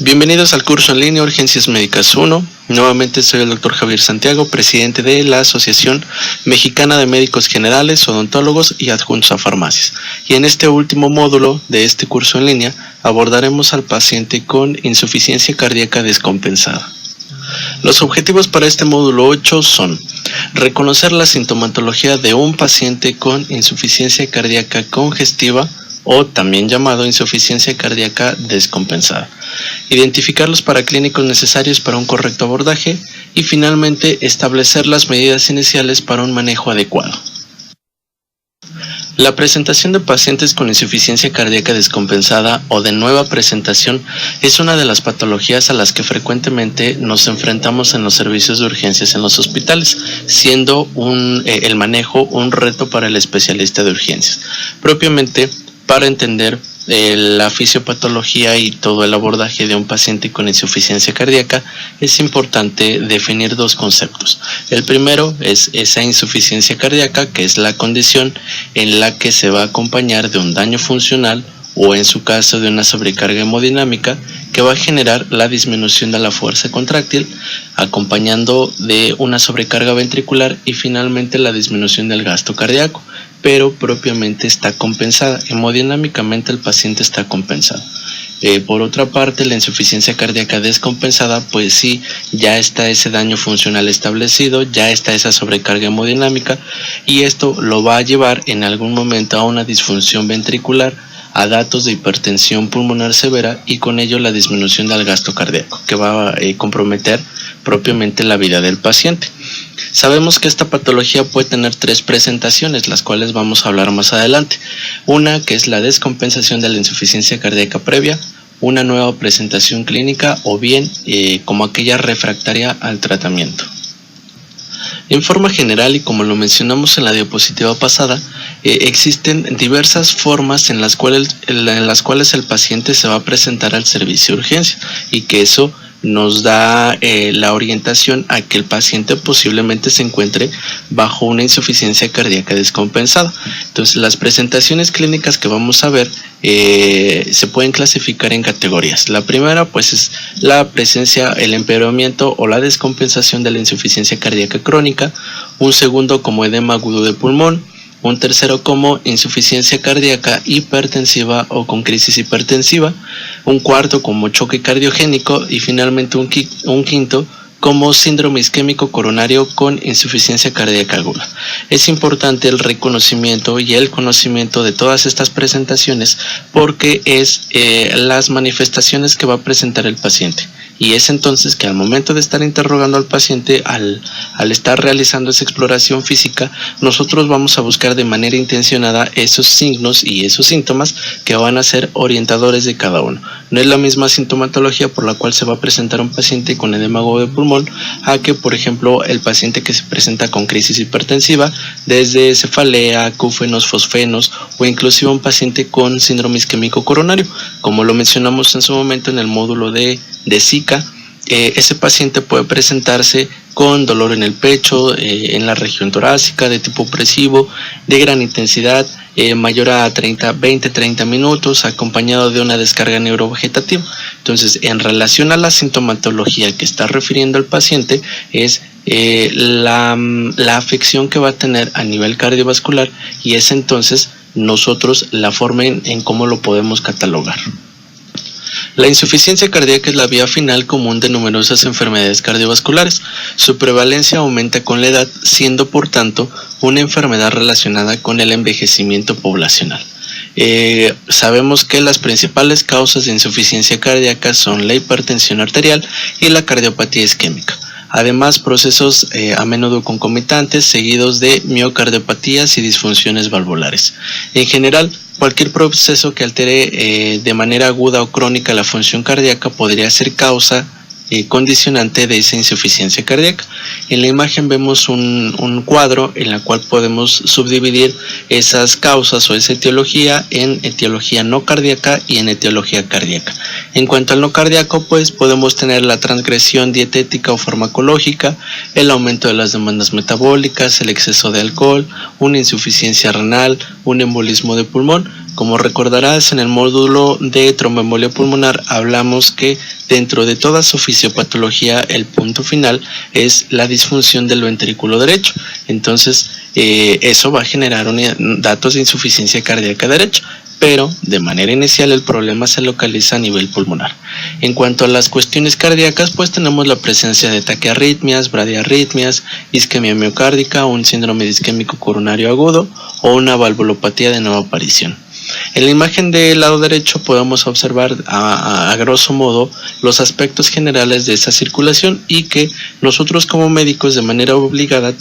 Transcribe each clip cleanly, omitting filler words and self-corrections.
Bienvenidos al curso en línea Urgencias Médicas 1. Nuevamente soy el Dr. Javier Santiago, presidente de la Asociación Mexicana de Médicos Generales, Odontólogos y Adjuntos a Farmacias. Y en este último módulo de este curso en línea abordaremos al paciente con insuficiencia cardíaca descompensada. Los objetivos para este módulo 8 son reconocer la sintomatología de un paciente con insuficiencia cardíaca congestiva o también llamado insuficiencia cardíaca descompensada, identificar los paraclínicos necesarios para un correcto abordaje y finalmente establecer las medidas iniciales para un manejo adecuado. La presentación de pacientes con insuficiencia cardíaca descompensada o de nueva presentación es una de las patologías a las que frecuentemente nos enfrentamos en los servicios de urgencias en los hospitales, siendo el manejo un reto para el especialista de urgencias. Propiamente, para entender la fisiopatología y todo el abordaje de un paciente con insuficiencia cardíaca, es importante definir dos conceptos. El primero es esa insuficiencia cardíaca, que es la condición en la que se va a acompañar de un daño funcional o en su caso de una sobrecarga hemodinámica que va a generar la disminución de la fuerza contráctil, acompañando de una sobrecarga ventricular y finalmente la disminución del gasto cardíaco, pero propiamente está compensada. Hemodinámicamente el paciente está compensado. Por otra parte, la insuficiencia cardíaca descompensada, pues sí, ya está ese daño funcional establecido, ya está esa sobrecarga hemodinámica y esto lo va a llevar en algún momento a una disfunción ventricular, a datos de hipertensión pulmonar severa y con ello la disminución del gasto cardíaco, que va a comprometer propiamente la vida del paciente. Sabemos que esta patología puede tener tres presentaciones, las cuales vamos a hablar más adelante. Una que es la descompensación de la insuficiencia cardíaca previa, una nueva presentación clínica o bien como aquella refractaria al tratamiento. En forma general, y como lo mencionamos en la diapositiva pasada, existen diversas formas en las cuales el paciente se va a presentar al servicio de urgencia y que eso nos da la orientación a que el paciente posiblemente se encuentre bajo una insuficiencia cardíaca descompensada. Entonces, las presentaciones clínicas que vamos a ver se pueden clasificar en categorías. La primera pues es la presencia, el empeoramiento o la descompensación de la insuficiencia cardíaca crónica, un segundo como edema agudo de pulmón, un tercero como insuficiencia cardíaca hipertensiva o con crisis hipertensiva, un cuarto como choque cardiogénico y finalmente un quinto como síndrome isquémico coronario con insuficiencia cardíaca aguda. Es importante el reconocimiento y el conocimiento de todas estas presentaciones porque es las manifestaciones que va a presentar el paciente. Y es entonces que al momento de estar interrogando al paciente, al estar realizando esa exploración física, nosotros vamos a buscar de manera intencionada esos signos y esos síntomas que van a ser orientadores de cada uno. No es la misma sintomatología por la cual se va a presentar un paciente con edema agudo de pulmón a que, por ejemplo, el paciente que se presenta con crisis hipertensiva, desde cefalea, acúfenos, fosfenos o inclusive un paciente con síndrome isquémico coronario. Como lo mencionamos en su momento en el módulo de Zika, ese paciente puede presentarse con dolor en el pecho, en la región torácica, de tipo opresivo, de gran intensidad, mayor a 20-30 minutos, acompañado de una descarga neurovegetativa. Entonces, en relación a la sintomatología que está refiriendo el paciente, es la afección que va a tener a nivel cardiovascular y es entonces nosotros la forma en cómo lo podemos catalogar. La insuficiencia cardíaca es la vía final común de numerosas enfermedades cardiovasculares. Su prevalencia aumenta con la edad, siendo por tanto una enfermedad relacionada con el envejecimiento poblacional. Sabemos que las principales causas de insuficiencia cardíaca son la hipertensión arterial y la cardiopatía isquémica. Además, procesos a menudo concomitantes seguidos de miocardiopatías y disfunciones valvulares. En general, cualquier proceso que altere de manera aguda o crónica la función cardíaca podría ser causa condicionante de esa insuficiencia cardíaca. En la imagen vemos un cuadro en la cual podemos subdividir esas causas o esa etiología en etiología no cardíaca y en etiología cardíaca. En cuanto al no cardíaco, pues podemos tener la transgresión dietética o farmacológica, el aumento de las demandas metabólicas, el exceso de alcohol, una insuficiencia renal, un embolismo de pulmón, Como recordarás, en el módulo de tromboembolia pulmonar hablamos que dentro de toda su fisiopatología el punto final es la disfunción del ventrículo derecho. Entonces eso va a generar datos de insuficiencia cardíaca derecha, pero de manera inicial el problema se localiza a nivel pulmonar. En cuanto a las cuestiones cardíacas, pues tenemos la presencia de taquiarritmias, bradiarritmias, isquemia miocárdica, un síndrome isquémico coronario agudo o una valvulopatía de nueva aparición. En la imagen del lado derecho podemos observar a grosso modo los aspectos generales de esa circulación y que nosotros como médicos de manera obligada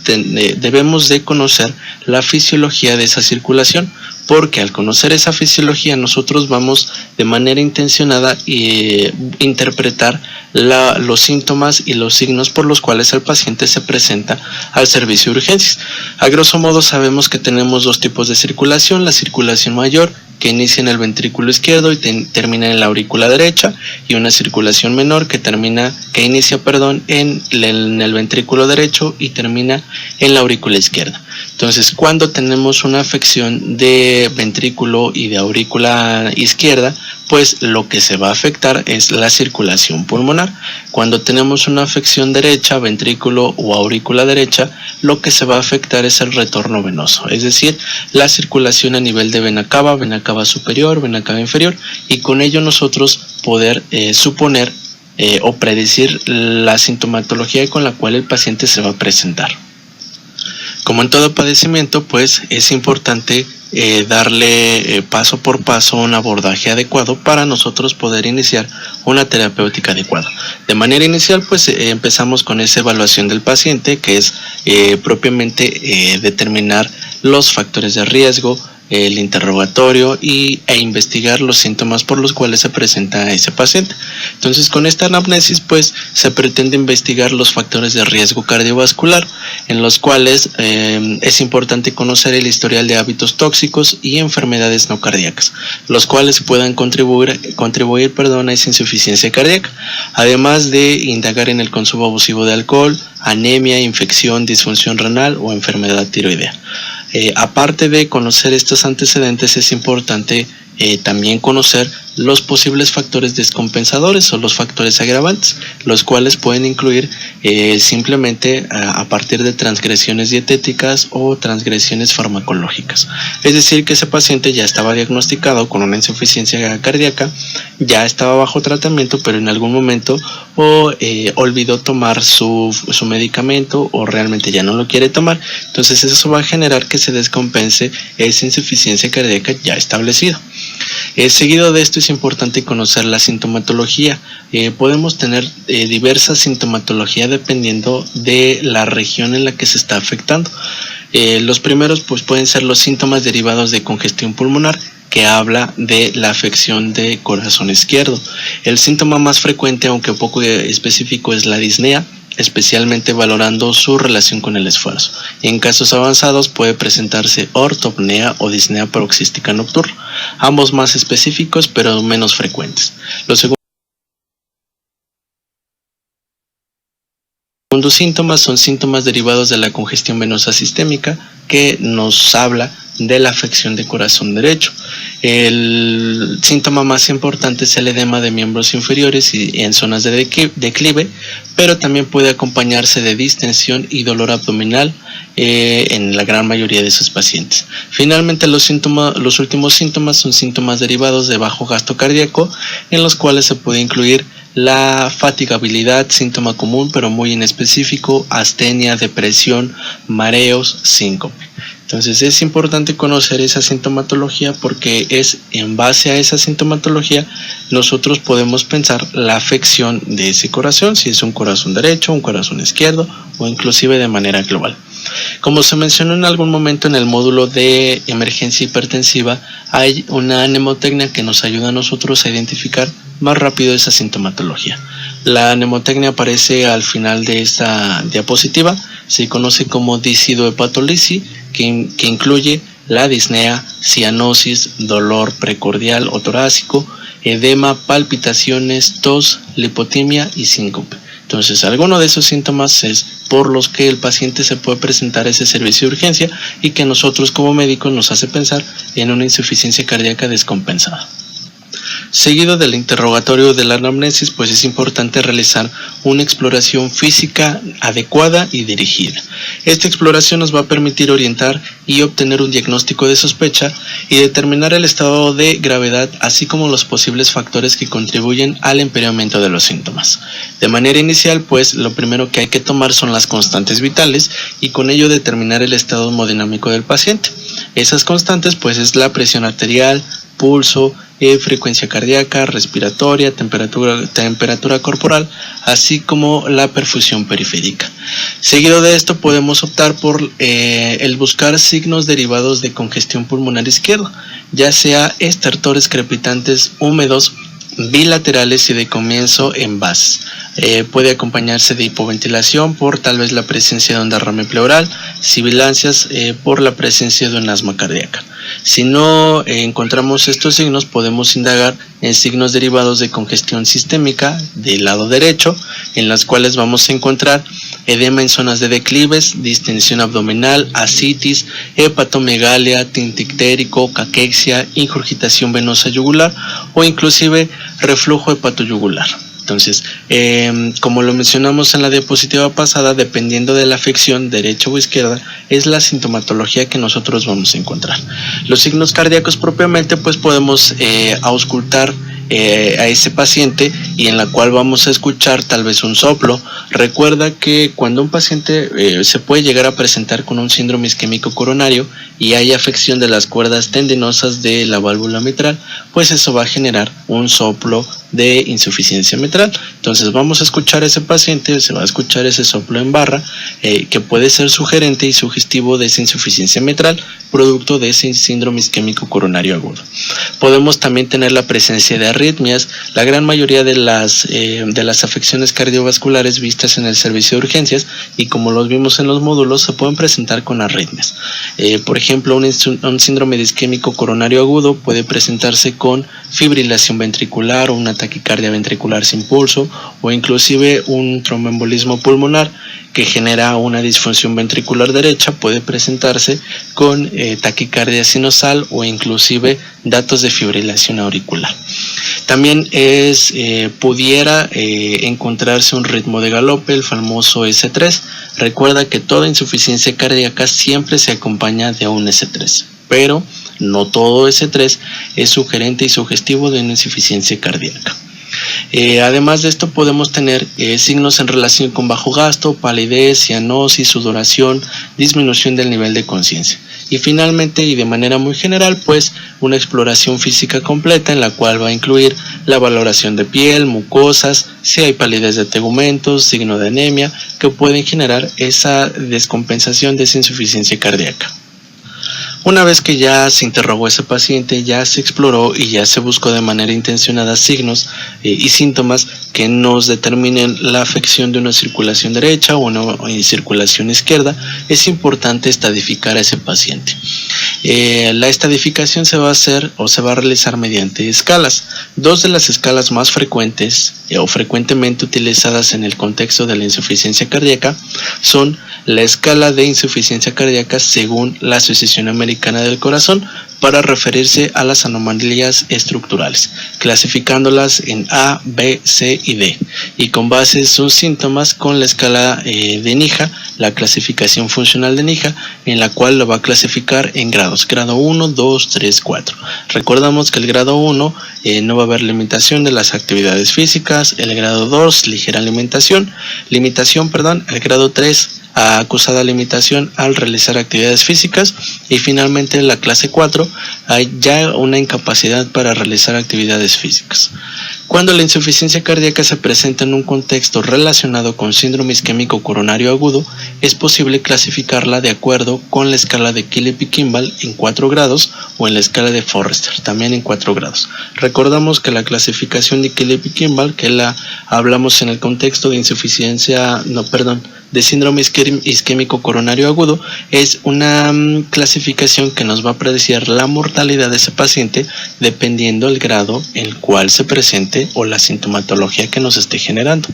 debemos de conocer la fisiología de esa circulación, porque al conocer esa fisiología nosotros vamos de manera intencionada a interpretar los síntomas y los signos por los cuales el paciente se presenta al servicio de urgencias. A grosso modo sabemos que tenemos dos tipos de circulación: la circulación mayor, que inicia en el ventrículo izquierdo y termina en la aurícula derecha, y una circulación menor que inicia en el ventrículo derecho y termina en la aurícula izquierda. Entonces, cuando tenemos una afección de ventrículo y de aurícula izquierda, pues lo que se va a afectar es la circulación pulmonar. Cuando tenemos una afección derecha, ventrículo o aurícula derecha, lo que se va a afectar es el retorno venoso, es decir, la circulación a nivel de vena cava superior, vena cava inferior, y con ello nosotros poder suponer o predecir la sintomatología con la cual el paciente se va a presentar. Como en todo padecimiento, pues es importante darle paso por paso un abordaje adecuado para nosotros poder iniciar una terapéutica adecuada. De manera inicial, pues empezamos con esa evaluación del paciente, que es propiamente determinar los factores de riesgo, el interrogatorio e investigar los síntomas por los cuales se presenta ese paciente. Entonces, con esta anamnesis pues se pretende investigar los factores de riesgo cardiovascular, en los cuales es importante conocer el historial de hábitos tóxicos y enfermedades no cardíacas, los cuales puedan contribuir a esa insuficiencia cardíaca, además de indagar en el consumo abusivo de alcohol, anemia, infección, disfunción renal o enfermedad tiroidea. Aparte de conocer estos antecedentes, es importante también conocer los posibles factores descompensadores o los factores agravantes, los cuales pueden incluir simplemente a partir de transgresiones dietéticas o transgresiones farmacológicas. Es decir, que ese paciente ya estaba diagnosticado con una insuficiencia cardíaca, ya estaba bajo tratamiento, pero en algún momento olvidó tomar su medicamento o realmente ya no lo quiere tomar. Entonces eso va a generar que se descompense esa insuficiencia cardíaca ya establecida. Seguido de esto es importante conocer la sintomatología. Podemos tener diversas sintomatologías dependiendo de la región en la que se está afectando. Los primeros pues pueden ser los síntomas derivados de congestión pulmonar, que habla de la afección de corazón izquierdo. El síntoma más frecuente, aunque poco específico, es la disnea, especialmente valorando su relación con el esfuerzo. En casos avanzados puede presentarse ortopnea o disnea paroxística nocturna, ambos más específicos pero menos frecuentes. Los segundos síntomas son síntomas derivados de la congestión venosa sistémica, que nos habla de la afección de corazón derecho. El síntoma más importante es el edema de miembros inferiores y en zonas de declive, pero también puede acompañarse de distensión y dolor abdominal en la gran mayoría de sus pacientes. Finalmente, los últimos síntomas son síntomas derivados de bajo gasto cardíaco, en los cuales se puede incluir la fatigabilidad, síntoma común pero muy inespecífico, astenia, depresión, mareos, síncope. Entonces es importante conocer esa sintomatología, porque es en base a esa sintomatología nosotros podemos pensar la afección de ese corazón, si es un corazón derecho, un corazón izquierdo o inclusive de manera global. Como se mencionó en algún momento en el módulo de emergencia hipertensiva, hay una mnemotecnia que nos ayuda a nosotros a identificar más rápido esa sintomatología. La mnemotecnia aparece al final de esta diapositiva. Se conoce como dicidohepatolisis, que incluye la disnea, cianosis, dolor precordial o torácico, edema, palpitaciones, tos, lipotimia y síncope. Entonces, alguno de esos síntomas es por los que el paciente se puede presentar a ese servicio de urgencia y que a nosotros como médicos nos hace pensar en una insuficiencia cardíaca descompensada. Seguido del interrogatorio de la anamnesis, pues es importante realizar una exploración física adecuada y dirigida. Esta exploración nos va a permitir orientar y obtener un diagnóstico de sospecha y determinar el estado de gravedad, así como los posibles factores que contribuyen al empeoramiento de los síntomas. De manera inicial, pues lo primero que hay que tomar son las constantes vitales y con ello determinar el estado hemodinámico del paciente. Esas constantes, pues es la presión arterial, pulso, frecuencia cardíaca, respiratoria, temperatura corporal, así como la perfusión periférica. Seguido de esto podemos optar por el buscar signos derivados de congestión pulmonar izquierda, ya sea estertores crepitantes húmedos, bilaterales y de comienzo en bases. Puede acompañarse de hipoventilación por tal vez la presencia de un derrame pleural, sibilancias por la presencia de un asma cardíaca. Si no encontramos estos signos, podemos indagar en signos derivados de congestión sistémica del lado derecho, en las cuales vamos a encontrar edema en zonas de declives, distensión abdominal, ascitis, hepatomegalia, tinte ictérico, caquexia, ingurgitación venosa yugular o inclusive reflujo hepatoyugular. Entonces, como lo mencionamos en la diapositiva pasada, dependiendo de la afección derecha o izquierda, es la sintomatología que nosotros vamos a encontrar. Los signos cardíacos propiamente, pues podemos auscultar a ese paciente y en la cual vamos a escuchar tal vez un soplo. Recuerda que cuando un paciente se puede llegar a presentar con un síndrome isquémico coronario y hay afección de las cuerdas tendinosas de la válvula mitral, pues eso va a generar un soplo de insuficiencia mitral. Entonces vamos a escuchar a ese paciente, se va a escuchar ese soplo en barra que puede ser sugerente y sugestivo de esa insuficiencia mitral producto de ese síndrome isquémico coronario agudo. Podemos también tener la presencia de arritmias. La gran mayoría de las afecciones cardiovasculares vistas en el servicio de urgencias y como los vimos en los módulos se pueden presentar con arritmias. Por ejemplo, un síndrome de isquémico coronario agudo puede presentarse con fibrilación ventricular o una taquicardia ventricular sin pulso o inclusive un tromboembolismo pulmonar que genera una disfunción ventricular derecha. Puede presentarse con taquicardia sinusal o inclusive datos de fibrilación auricular. También pudiera encontrarse un ritmo de galope, el famoso S3. Recuerda que toda insuficiencia cardíaca siempre se acompaña de un S3, pero no todo S3 es sugerente y sugestivo de una insuficiencia cardíaca. Además de esto podemos tener signos en relación con bajo gasto, palidez, cianosis, sudoración, disminución del nivel de conciencia. Y finalmente y de manera muy general, pues una exploración física completa en la cual va a incluir la valoración de piel, mucosas, si hay palidez de tegumentos, signo de anemia, que pueden generar esa descompensación de esa insuficiencia cardíaca. Una vez que ya se interrogó a ese paciente, ya se exploró y ya se buscó de manera intencionada signos y síntomas que nos determinen la afección de una circulación derecha o una circulación izquierda, es importante estadificar a ese paciente. La estadificación se va a hacer o se va a realizar mediante escalas. Dos de las escalas más frecuentes o frecuentemente utilizadas en el contexto de la insuficiencia cardíaca son la escala de insuficiencia cardíaca según la Asociación Americana del Corazón para referirse a las anomalías estructurales, clasificándolas en A, B, C y D, y con base en sus síntomas con la escala de NIHA, la clasificación funcional de NIHA, en la cual lo va a clasificar en grados, grado 1, 2, 3, 4. Recordamos que el grado 1 no va a haber limitación de las actividades físicas, el grado 2, ligera limitación, el grado 3, acusada limitación al realizar actividades físicas y finalmente en la clase 4 hay ya una incapacidad para realizar actividades físicas. Cuando la insuficiencia cardíaca se presenta en un contexto relacionado con síndrome isquémico coronario agudo, es posible clasificarla de acuerdo con la escala de Killip-Kimball en 4 grados o en la escala de Forrester también en 4 grados. Recordamos que la clasificación de Killip-Kimball, que la hablamos en el contexto de de síndrome isquémico coronario agudo, es una clasificación que nos va a predecir la mortalidad de ese paciente dependiendo el grado en el cual se presente o la sintomatología que nos esté generando.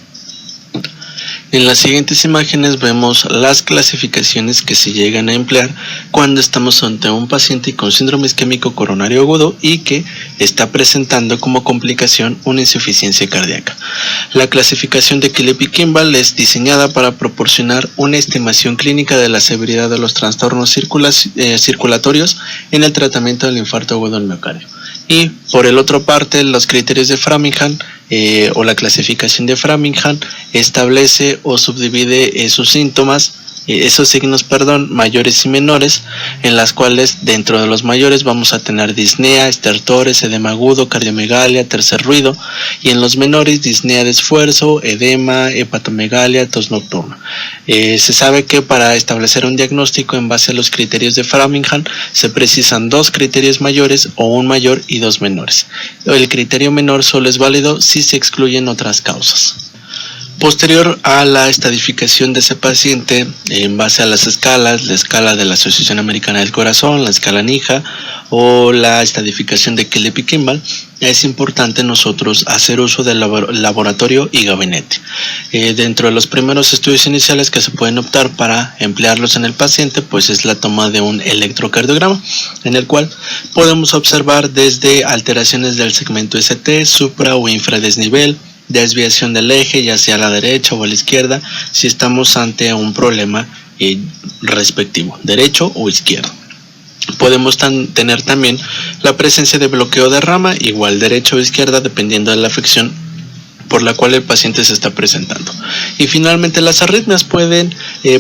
En las siguientes imágenes vemos las clasificaciones que se llegan a emplear cuando estamos ante un paciente con síndrome isquémico coronario agudo y que está presentando como complicación una insuficiencia cardíaca. La clasificación de Quilipi-Kimball es diseñada para proporcionar una estimación clínica de la severidad de los trastornos circulatorios en el tratamiento del infarto agudo del miocardio. Y por el otro parte, los criterios de Framingham o la clasificación de Framingham establece o subdivide esos signos, mayores y menores, en las cuales dentro de los mayores vamos a tener disnea, estertores, edema agudo, cardiomegalia, tercer ruido, y en los menores disnea de esfuerzo, edema, hepatomegalia, tos nocturna. Se sabe que para establecer un diagnóstico en base a los criterios de Framingham se precisan 2 criterios mayores o un mayor y 2 menores. El criterio menor solo es válido si se excluyen otras causas. Posterior a la estadificación de ese paciente en base a las escalas, la escala de la Asociación Americana del Corazón, la escala NIHA o la estadificación de Quilipi-Kimball, es importante nosotros hacer uso del laboratorio y gabinete. Dentro de los primeros estudios iniciales que se pueden optar para emplearlos en el paciente, pues es la toma de un electrocardiograma, en el cual podemos observar desde alteraciones del segmento ST, supra o infradesnivel, desviación del eje, ya sea a la derecha o a la izquierda, si estamos ante un problema respectivo, derecho o izquierdo. Podemos tener también la presencia de bloqueo de rama, igual derecha o izquierda, dependiendo de la afección por la cual el paciente se está presentando. Y finalmente las arritmias pueden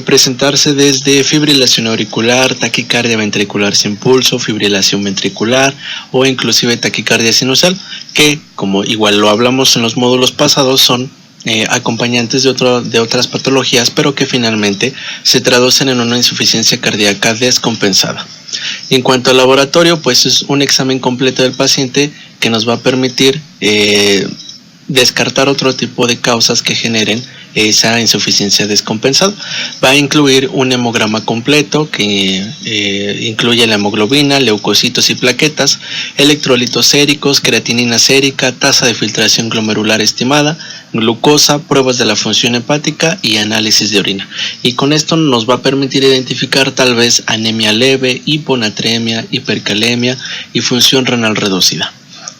presentarse desde fibrilación auricular, taquicardia ventricular sin pulso, fibrilación ventricular o inclusive taquicardia sinusal, que como igual lo hablamos en los módulos pasados son acompañantes de otras patologías, pero que finalmente se traducen en una insuficiencia cardíaca descompensada. En cuanto al laboratorio, pues es un examen completo del paciente que nos va a permitir descartar otro tipo de causas que generen esa insuficiencia descompensada. Va a incluir un hemograma completo que incluye la hemoglobina, leucocitos y plaquetas, electrolitos séricos, creatinina sérica, tasa de filtración glomerular estimada, glucosa, pruebas de la función hepática y análisis de orina. Y con esto nos va a permitir identificar tal vez anemia leve, hiponatremia, hipercalemia y función renal reducida.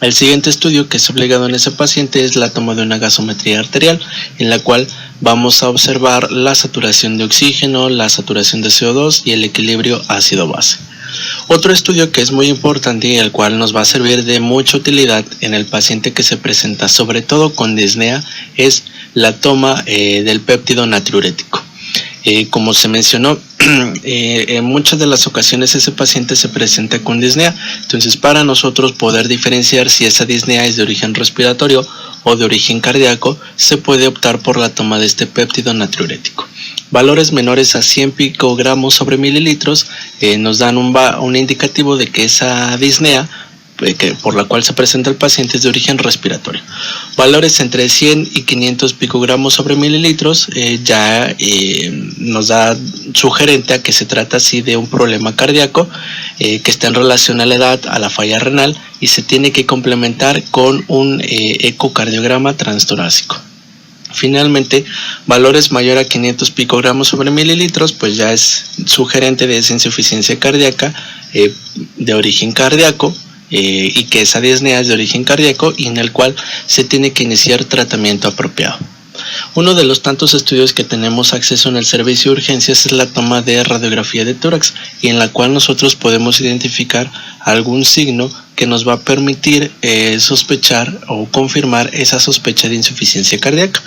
El siguiente estudio que es obligado en ese paciente es la toma de una gasometría arterial, en la cual vamos a observar la saturación de oxígeno, la saturación de CO2 y el equilibrio ácido-base. Otro estudio que es muy importante y el cual nos va a servir de mucha utilidad en el paciente que se presenta sobre todo con disnea es la toma del péptido natriurético. Como se mencionó, en muchas de las ocasiones ese paciente se presenta con disnea, entonces para nosotros poder diferenciar si esa disnea es de origen respiratorio o de origen cardíaco, se puede optar por la toma de este péptido natriurético. Valores menores a 100 picogramos sobre mililitros nos dan un indicativo de que esa disnea por la cual se presenta el paciente es de origen respiratorio. Valores entre 100 y 500 picogramos sobre mililitros nos da sugerente a que se trata así de un problema cardíaco que está en relación a la edad, a la falla renal y se tiene que complementar con un ecocardiograma transtorácico. Finalmente, valores mayor a 500 picogramos sobre mililitros, pues ya es sugerente de esa insuficiencia cardíaca de origen cardíaco, y que esa disnea es de origen cardíaco y en el cual se tiene que iniciar tratamiento apropiado. Uno de los tantos estudios que tenemos acceso en el servicio de urgencias es la toma de radiografía de tórax y en la cual nosotros podemos identificar algún signo que nos va a permitir sospechar o confirmar esa sospecha de insuficiencia cardíaca.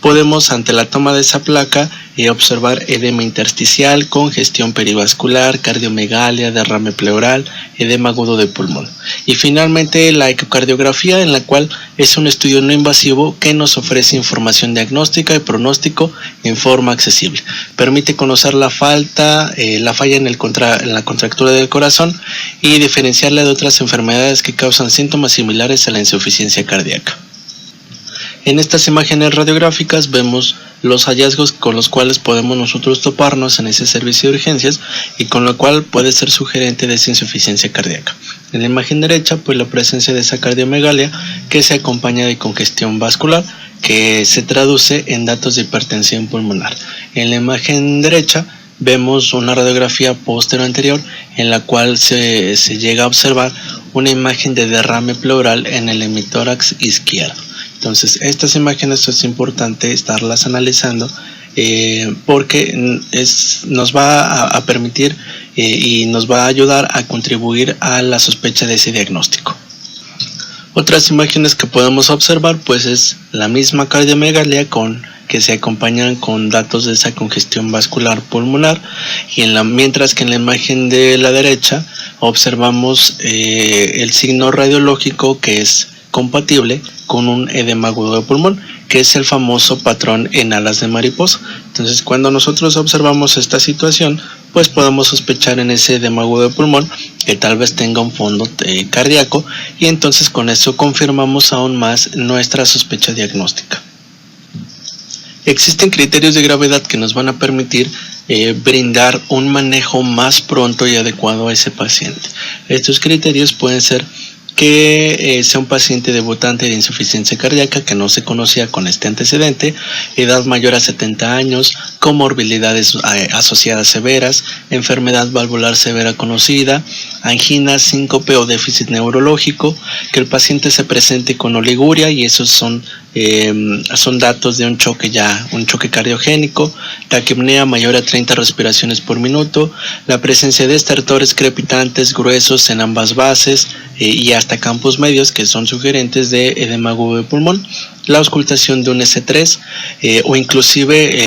Podemos ante la toma de esa placa observar edema intersticial, congestión perivascular, cardiomegalia, derrame pleural, edema agudo de pulmón. Y finalmente la ecocardiografía, en la cual es un estudio no invasivo que nos ofrece información diagnóstica y pronóstico en forma accesible. Permite conocer la falla en la contractura del corazón y diferenciarla de otras enfermedades que causan síntomas similares a la insuficiencia cardíaca. En estas imágenes radiográficas vemos los hallazgos con los cuales podemos nosotros toparnos en ese servicio de urgencias y con lo cual puede ser sugerente de esa insuficiencia cardíaca. En la imagen derecha, pues la presencia de esa cardiomegalia que se acompaña de congestión vascular que se traduce en datos de hipertensión pulmonar. En la imagen derecha vemos una radiografía posterior en la cual se llega a observar una imagen de derrame pleural en el hemitórax izquierdo. Entonces, estas imágenes es importante estarlas analizando porque nos va a permitir y nos va a ayudar a contribuir a la sospecha de ese diagnóstico. Otras imágenes que podemos observar pues es la misma cardiomegalia que se acompañan con datos de esa congestión vascular pulmonar y mientras que en la imagen de la derecha observamos el signo radiológico que es compatible con un edema agudo de pulmón, que es el famoso patrón en alas de mariposa. Entonces, cuando nosotros observamos esta situación, pues podemos sospechar en ese edema agudo de pulmón que tal vez tenga un fondo cardíaco y entonces con eso confirmamos aún más nuestra sospecha diagnóstica. Existen criterios de gravedad que nos van a permitir brindar un manejo más pronto y adecuado a ese paciente. Estos criterios pueden ser que sea un paciente debutante de insuficiencia cardíaca que no se conocía con este antecedente, edad mayor a 70 años, comorbilidades asociadas severas, enfermedad valvular severa conocida, angina, síncope o déficit neurológico, que el paciente se presente con oliguria y esos son datos de un choque cardiogénico, taquipnea mayor a 30 respiraciones por minuto, la presencia de estertores crepitantes gruesos en ambas bases y hasta campos medios que son sugerentes de edema agudo de pulmón, la auscultación de un S3 o inclusive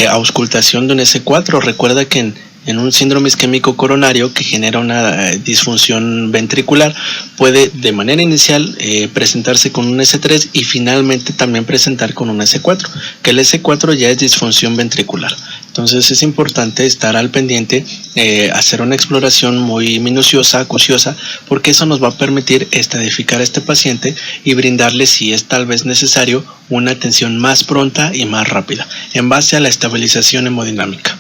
auscultación de un S4. Recuerda que en un síndrome isquémico coronario que genera una disfunción ventricular puede de manera inicial presentarse con un S3 y finalmente también presentar con un S4, que el S4 ya es disfunción ventricular. Entonces es importante estar al pendiente, hacer una exploración muy minuciosa, acuciosa, porque eso nos va a permitir estadificar a este paciente y brindarle, si es tal vez necesario, una atención más pronta y más rápida, en base a la estabilización hemodinámica.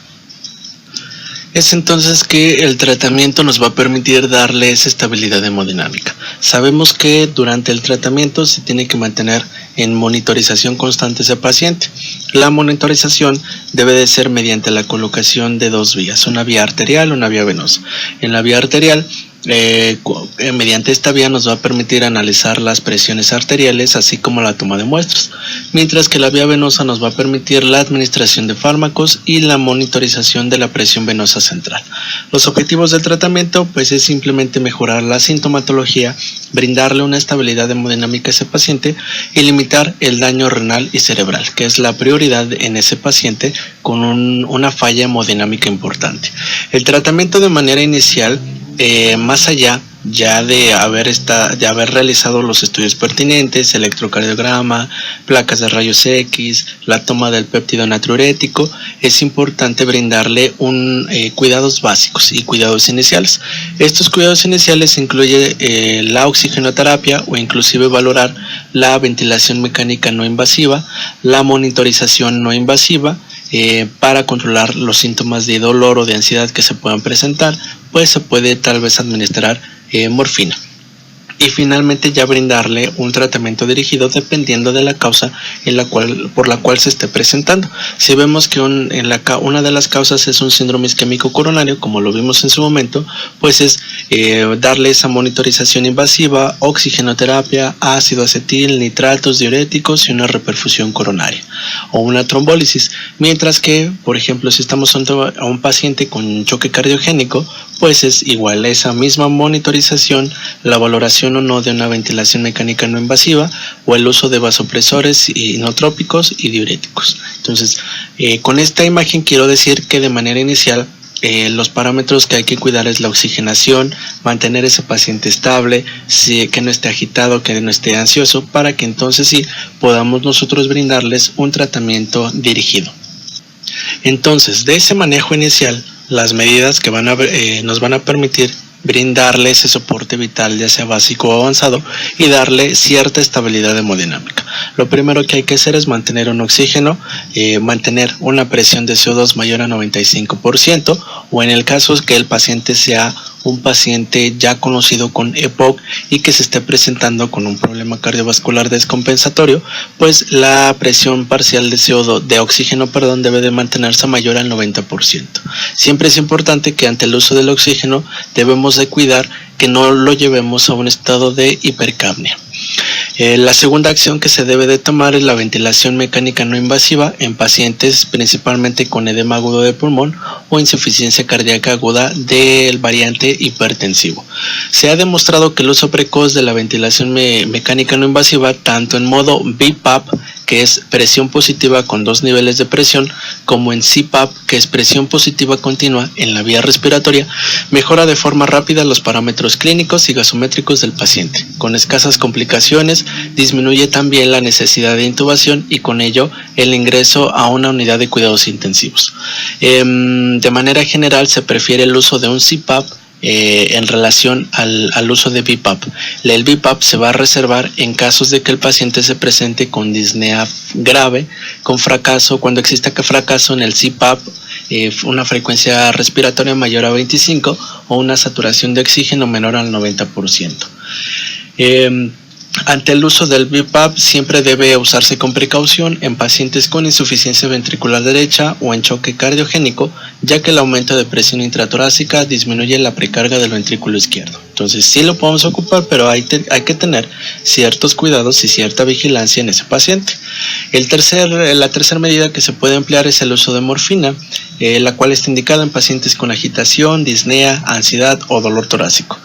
Es entonces que el tratamiento nos va a permitir darle esa estabilidad hemodinámica. Sabemos que durante el tratamiento se tiene que mantener en monitorización constante ese paciente. La monitorización debe de ser mediante la colocación de dos vías, una vía arterial y una vía venosa. En la vía arterial, mediante esta vía nos va a permitir analizar las presiones arteriales así como la toma de muestras, mientras que la vía venosa nos va a permitir la administración de fármacos y la monitorización de la presión venosa central. Los objetivos del tratamiento pues es simplemente mejorar la sintomatología, brindarle una estabilidad hemodinámica a ese paciente y limitar el daño renal y cerebral, que es la prioridad en ese paciente con una falla hemodinámica importante. El tratamiento de manera inicial, más allá ya de haber realizado los estudios pertinentes, electrocardiograma, placas de rayos X, la toma del péptido natriurético, es importante brindarle cuidados básicos y cuidados iniciales. Estos cuidados iniciales incluyen la oxigenoterapia o inclusive valorar la ventilación mecánica no invasiva, la monitorización no invasiva, para controlar los síntomas de dolor o de ansiedad que se puedan presentar, pues se puede tal vez administrar morfina. Y finalmente ya brindarle un tratamiento dirigido dependiendo de la causa por la cual se esté presentando. Si vemos que una de las causas es un síndrome isquémico coronario, como lo vimos en su momento, pues es darle esa monitorización invasiva, oxigenoterapia, ácido acetil, nitratos, diuréticos y una reperfusión coronaria o una trombólisis. Mientras que, por ejemplo, si estamos ante a un paciente con choque cardiogénico, pues es igual esa misma monitorización, la valoración o no de una ventilación mecánica no invasiva o el uso de vasopresores inotrópicos y diuréticos. Entonces, con esta imagen quiero decir que de manera inicial los parámetros que hay que cuidar es la oxigenación, mantener ese paciente estable, que no esté agitado, que no esté ansioso, para que entonces sí podamos nosotros brindarles un tratamiento dirigido. Entonces, de ese manejo inicial, las medidas que nos van a permitir brindarle ese soporte vital, ya sea básico o avanzado, y darle cierta estabilidad hemodinámica. Lo primero que hay que hacer es mantener un oxígeno, mantener una presión de CO2 mayor a 95%, o en el caso que el paciente sea un paciente ya conocido con EPOC y que se esté presentando con un problema cardiovascular descompensatorio, pues la presión parcial de CO2, de oxígeno, debe de mantenerse mayor al 90%. Siempre es importante que ante el uso del oxígeno debemos de cuidar que no lo llevemos a un estado de hipercapnia. La segunda acción que se debe de tomar es la ventilación mecánica no invasiva en pacientes principalmente con edema agudo de pulmón o insuficiencia cardíaca aguda del variante hipertensivo. Se ha demostrado que el uso precoz de la ventilación mecánica no invasiva, tanto en modo BiPAP, que es presión positiva con 2 niveles de presión, como en CPAP, que es presión positiva continua en la vía respiratoria, mejora de forma rápida los parámetros clínicos y gasométricos del paciente. Con escasas complicaciones, disminuye también la necesidad de intubación y con ello el ingreso a una unidad de cuidados intensivos. De manera general se prefiere el uso de un CPAP en relación al uso de BiPAP. El BiPAP se va a reservar en casos de que el paciente se presente con disnea grave, con fracaso, cuando exista fracaso en el CPAP, una frecuencia respiratoria mayor a 25 o una saturación de oxígeno menor al 90%. Ante el uso del BiPAP siempre debe usarse con precaución en pacientes con insuficiencia ventricular derecha o en choque cardiogénico, ya que el aumento de presión intratorácica disminuye la precarga del ventrículo izquierdo. Entonces sí lo podemos ocupar, pero hay que tener ciertos cuidados y cierta vigilancia en ese paciente. La tercera medida que se puede emplear es el uso de morfina, la cual está indicada en pacientes con agitación, disnea, ansiedad o dolor torácico.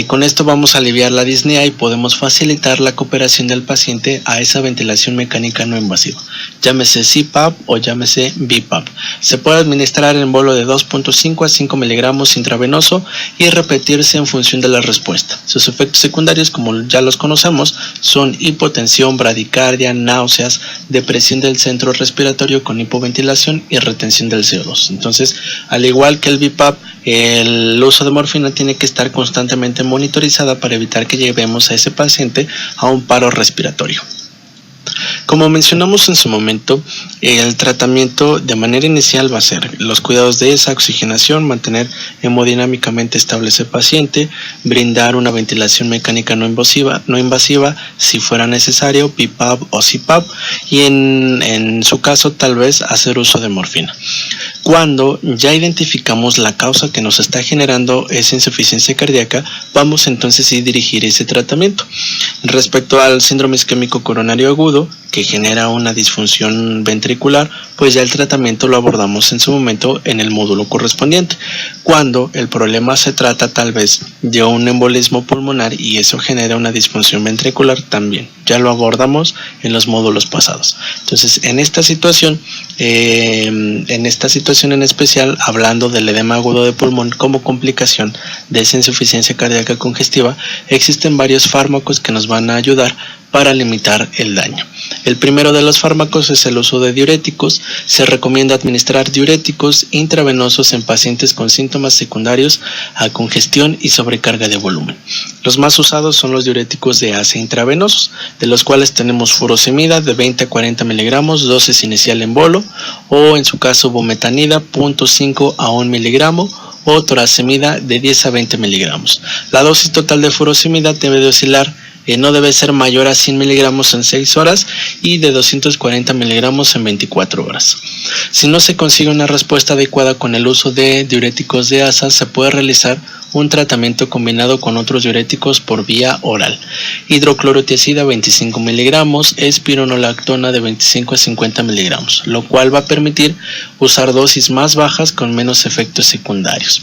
Con esto vamos a aliviar la disnea y podemos facilitar la cooperación del paciente a esa ventilación mecánica no invasiva, llámese CPAP o llámese BiPAP. Se puede administrar en bolo de 2.5 a 5 miligramos intravenoso y repetirse en función de la respuesta. Sus efectos secundarios, como ya los conocemos, son hipotensión, bradicardia, náuseas, depresión del centro respiratorio con hipoventilación y retención del CO2. Entonces, al igual que el BiPAP, el uso de morfina tiene que estar constantemente monitorizada para evitar que llevemos a ese paciente a un paro respiratorio. Como mencionamos en su momento, el tratamiento de manera inicial va a ser los cuidados de esa oxigenación, mantener hemodinámicamente estable ese paciente, brindar una ventilación mecánica no invasiva si fuera necesario, BiPAP o CPAP, y en su caso tal vez hacer uso de morfina. Cuando ya identificamos la causa que nos está generando esa insuficiencia cardíaca, vamos entonces a dirigir ese tratamiento. Respecto al síndrome isquémico coronario agudo, que genera una disfunción ventricular, pues ya el tratamiento lo abordamos en su momento en el módulo correspondiente. Cuando el problema se trata tal vez de un embolismo pulmonar y eso genera una disfunción ventricular, también ya lo abordamos en los módulos pasados. Entonces, en esta situación en especial, hablando del edema agudo de pulmón como complicación de esa insuficiencia cardíaca congestiva, existen varios fármacos que nos van a ayudar para limitar el daño. El primero de los fármacos es el uso de diuréticos. Se recomienda administrar diuréticos intravenosos en pacientes con síntomas secundarios a congestión y sobrecarga de volumen. Los más usados son los diuréticos de ACE intravenosos, de los cuales tenemos furosemida de 20 a 40 miligramos, dosis inicial en bolo, o en su caso bumetanida 0.5 a 1 miligramo, o toracemida de 10 a 20 miligramos. La dosis total de furosemida debe de oscilar, no debe ser mayor a 100 miligramos en 6 horas y de 240 miligramos en 24 horas. Si no se consigue una respuesta adecuada con el uso de diuréticos de ASA, se puede realizar un tratamiento combinado con otros diuréticos por vía oral. Hidroclorotiazida 25 miligramos, espironolactona de 25 a 50 miligramos, lo cual va a permitir usar dosis más bajas con menos efectos secundarios.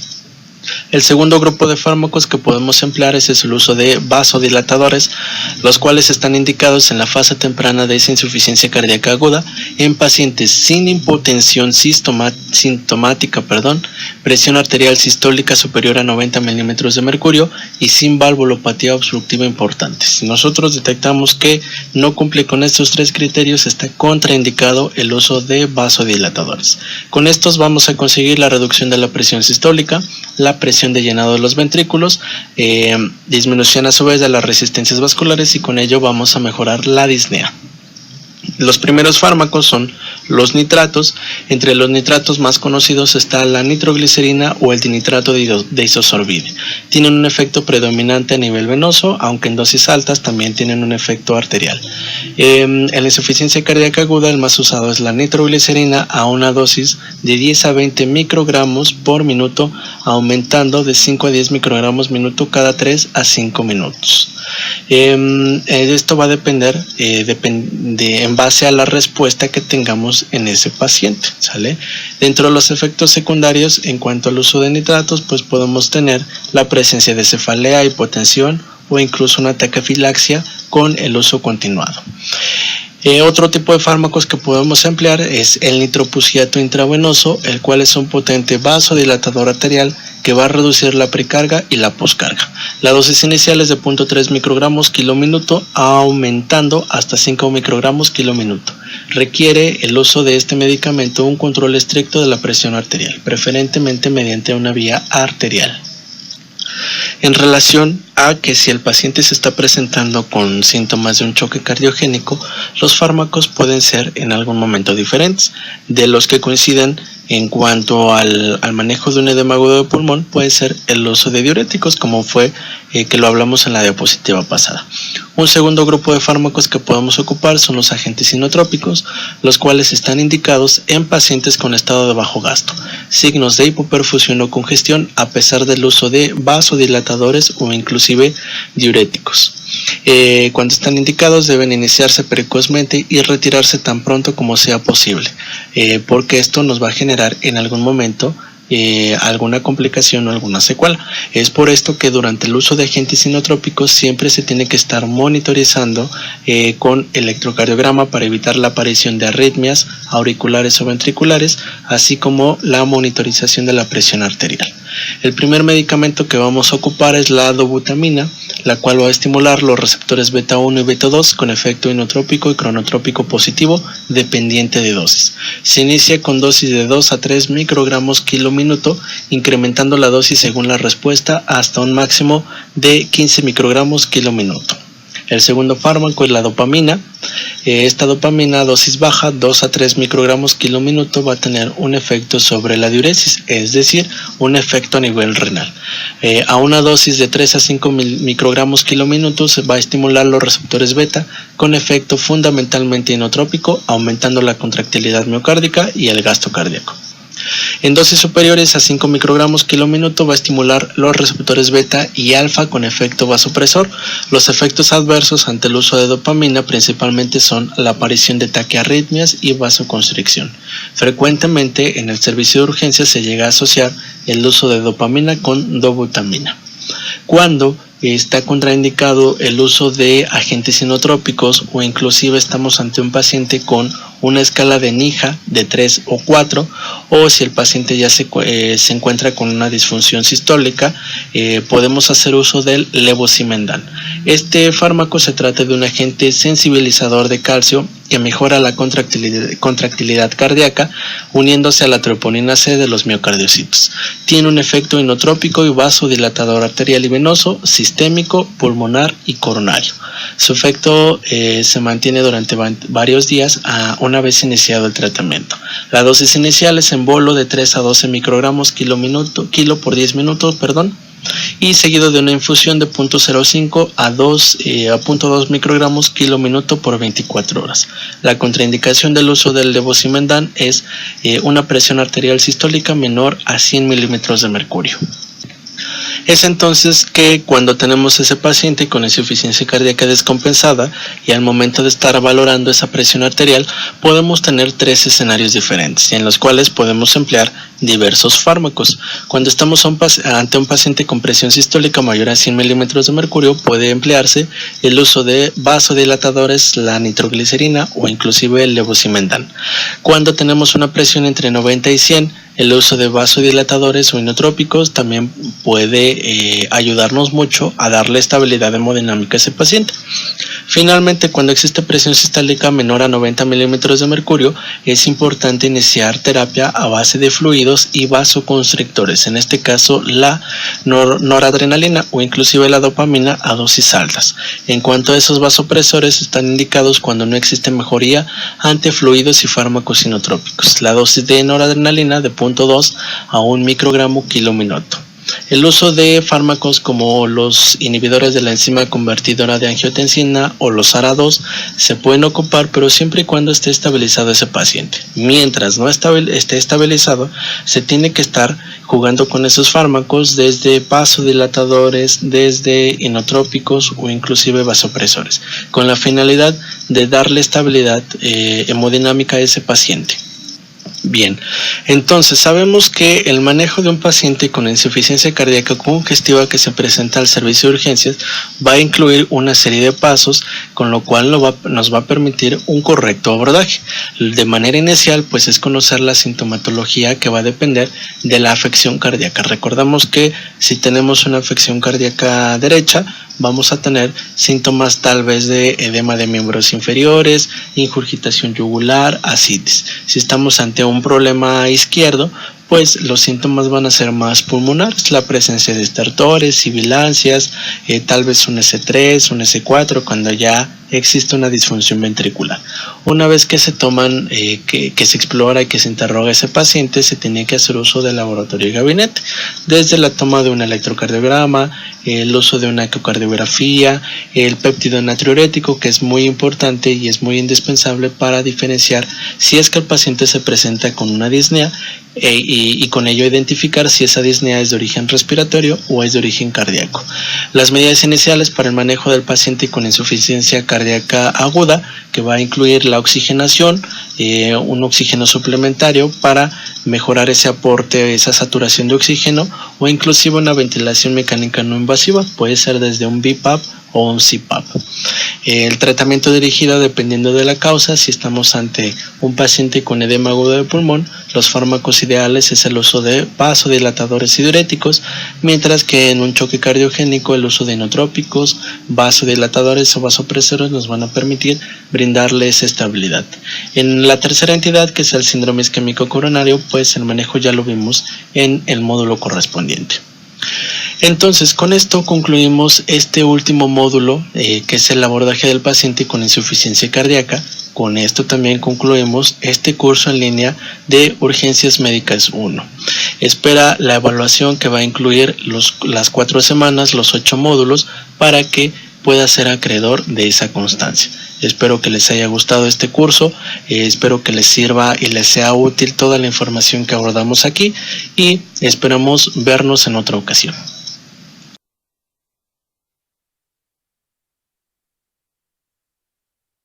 El segundo grupo de fármacos que podemos emplear es el uso de vasodilatadores, los cuales están indicados en la fase temprana de esa insuficiencia cardíaca aguda en pacientes sin hipotensión sintomática, presión arterial sistólica superior a 90 milímetros de mercurio y sin valvulopatía obstructiva importante. Si nosotros detectamos que no cumple con estos tres criterios, está contraindicado el uso de vasodilatadores. Con estos vamos a conseguir la reducción de la presión sistólica, la presión de llenado de los ventrículos, disminución a su vez de las resistencias vasculares, y con ello vamos a mejorar la disnea. Los primeros fármacos son los nitratos. Entre los nitratos más conocidos está la nitroglicerina o el dinitrato de isosorbide. Tienen un efecto predominante a nivel venoso, aunque en dosis altas también tienen un efecto arterial. En la insuficiencia cardíaca aguda, el más usado es la nitroglicerina a una dosis de 10 a 20 microgramos por minuto, aumentando de 5 a 10 microgramos minuto cada 3 a 5 minutos. Esto va a depender en base a la respuesta que tengamos en ese paciente, ¿sale? Dentro de los efectos secundarios en cuanto al uso de nitratos, pues podemos tener la presencia de cefalea, hipotensión o incluso una taquifilaxia con el uso continuado. Otro tipo de fármacos que podemos emplear es el nitroprusiato intravenoso, el cual es un potente vasodilatador arterial que va a reducir la precarga y la poscarga. La dosis inicial es de 0.3 microgramos kilo minuto, aumentando hasta 5 microgramos kilo minuto. Requiere el uso de este medicamento un control estricto de la presión arterial, preferentemente mediante una vía arterial. En relación a que si el paciente se está presentando con síntomas de un choque cardiogénico, los fármacos pueden ser en algún momento diferentes. De los que coinciden en cuanto al manejo de un edema agudo de pulmón, puede ser el uso de diuréticos, como fue que lo hablamos en la diapositiva pasada. Un segundo grupo de fármacos que podemos ocupar son los agentes inotrópicos, los cuales están indicados en pacientes con estado de bajo gasto, signos de hipoperfusión o congestión, a pesar del uso de vasodilatadores o inclusive diuréticos. Cuando están indicados deben iniciarse precozmente y retirarse tan pronto como sea posible, porque esto nos va a generar en algún momento alguna complicación o alguna secuela. Es por esto que durante el uso de agentes inotrópicos siempre se tiene que estar monitorizando con electrocardiograma para evitar la aparición de arritmias auriculares o ventriculares, así como la monitorización de la presión arterial. El primer medicamento que vamos a ocupar es la dobutamina, la cual va a estimular los receptores beta 1 y beta 2 con efecto inotrópico y cronotrópico positivo dependiente de dosis. Se inicia con dosis de 2 a 3 microgramos kilo minuto, incrementando la dosis según la respuesta hasta un máximo de 15 microgramos kilo minuto. El segundo fármaco es la dopamina. Esta dopamina a dosis baja, 2 a 3 microgramos kilo minuto, va a tener un efecto sobre la diuresis, es decir, un efecto a nivel renal. A una dosis de 3 a 5 microgramos kilo minuto se va a estimular los receptores beta con efecto fundamentalmente inotrópico, aumentando la contractilidad miocárdica y el gasto cardíaco. En dosis superiores a 5 microgramos kilo minuto va a estimular los receptores beta y alfa con efecto vasopresor. Los efectos adversos ante el uso de dopamina principalmente son la aparición de taquiarritmias y vasoconstricción. Frecuentemente en el servicio de urgencias se llega a asociar el uso de dopamina con dobutamina. Cuando está contraindicado el uso de agentes inotrópicos o inclusive estamos ante un paciente con una escala de NIHA de 3 o 4, o si el paciente ya se encuentra con una disfunción sistólica, podemos hacer uso del levosimendan. Este fármaco se trata de un agente sensibilizador de calcio que mejora la contractilidad cardíaca uniéndose a la troponina C de los miocardiocitos. Tiene un efecto inotrópico y vasodilatador arterial y venoso, sistémico, pulmonar y coronario. Su efecto se mantiene durante varios días una vez iniciado el tratamiento. La dosis inicial es en bolo de 3 a 12 microgramos kilo por 10 minutos, y seguido de una infusión de 0.05 a 0.2 microgramos kilo minuto por 24 horas. La contraindicación del uso del levosimendan es una presión arterial sistólica menor a 100 milímetros de mercurio. Es entonces que cuando tenemos ese paciente con insuficiencia cardíaca descompensada y al momento de estar valorando esa presión arterial, podemos tener tres escenarios diferentes en los cuales podemos emplear diversos fármacos. Cuando estamos ante un paciente con presión sistólica mayor a 100 milímetros de mercurio, puede emplearse el uso de vasodilatadores, la nitroglicerina o inclusive el levosimendan. Cuando tenemos una presión entre 90 y 100, el uso de vasodilatadores o inotrópicos también puede ayudarnos mucho a darle estabilidad hemodinámica a ese paciente. Finalmente, cuando existe presión sistólica menor a 90 milímetros de mercurio, es importante iniciar terapia a base de fluidos y vasoconstrictores, en este caso la noradrenalina o inclusive la dopamina a dosis altas. En cuanto a esos vasopresores, están indicados cuando no existe mejoría ante fluidos y fármacos inotrópicos. La dosis de noradrenalina de 0.2 a 1 microgramo kilo minuto. El uso de fármacos como los inhibidores de la enzima convertidora de angiotensina o los ARA2 se pueden ocupar, pero siempre y cuando esté estabilizado ese paciente. Mientras no esté estabilizado, se tiene que estar jugando con esos fármacos desde vasodilatadores, desde inotrópicos o inclusive vasopresores, con la finalidad de darle estabilidad hemodinámica a ese paciente. Bien, entonces sabemos que el manejo de un paciente con insuficiencia cardíaca congestiva que se presenta al servicio de urgencias va a incluir una serie de pasos, con lo cual nos va a permitir un correcto abordaje. De manera inicial, pues es conocer la sintomatología que va a depender de la afección cardíaca. Recordamos que si tenemos una afección cardíaca derecha, vamos a tener síntomas tal vez de edema de miembros inferiores, ingurgitación yugular, ascitis. Si estamos ante un problema izquierdo, pues los síntomas van a ser más pulmonares, la presencia de estertores, sibilancias, tal vez un S3, un S4, cuando ya existe una disfunción ventricular. Una vez que se toman, que se explora y que se interroga a ese paciente, se tiene que hacer uso del laboratorio y gabinete, desde la toma de un electrocardiograma, el uso de una ecocardiografía, el péptido natriurético, que es muy importante y es muy indispensable para diferenciar si es que el paciente se presenta con una disnea y con ello identificar si esa disnea es de origen respiratorio o es de origen cardíaco. Las medidas iniciales para el manejo del paciente con insuficiencia cardíaca aguda, que va a incluir la oxigenación, un oxígeno suplementario para mejorar ese aporte, esa saturación de oxígeno, o inclusive una ventilación mecánica no invasiva, puede ser desde un BiPAP o un CPAP. El tratamiento dirigido dependiendo de la causa, si estamos ante un paciente con edema agudo de pulmón, los fármacos ideales es el uso de vasodilatadores y diuréticos, mientras que en un choque cardiogénico el uso de inotrópicos, vasodilatadores o vasopresores nos van a permitir brindarle esa estabilidad. En la tercera entidad, que es el síndrome isquémico coronario, pues el manejo ya lo vimos en el módulo correspondiente. Entonces, con esto concluimos este último módulo, que es el abordaje del paciente con insuficiencia cardíaca. Con esto también concluimos este curso en línea de Urgencias Médicas 1. Espera la evaluación que va a incluir las 4 semanas, los 8 módulos, para que pueda ser acreedor de esa constancia. Espero que les haya gustado este curso, espero que les sirva y les sea útil toda la información que abordamos aquí, y esperamos vernos en otra ocasión.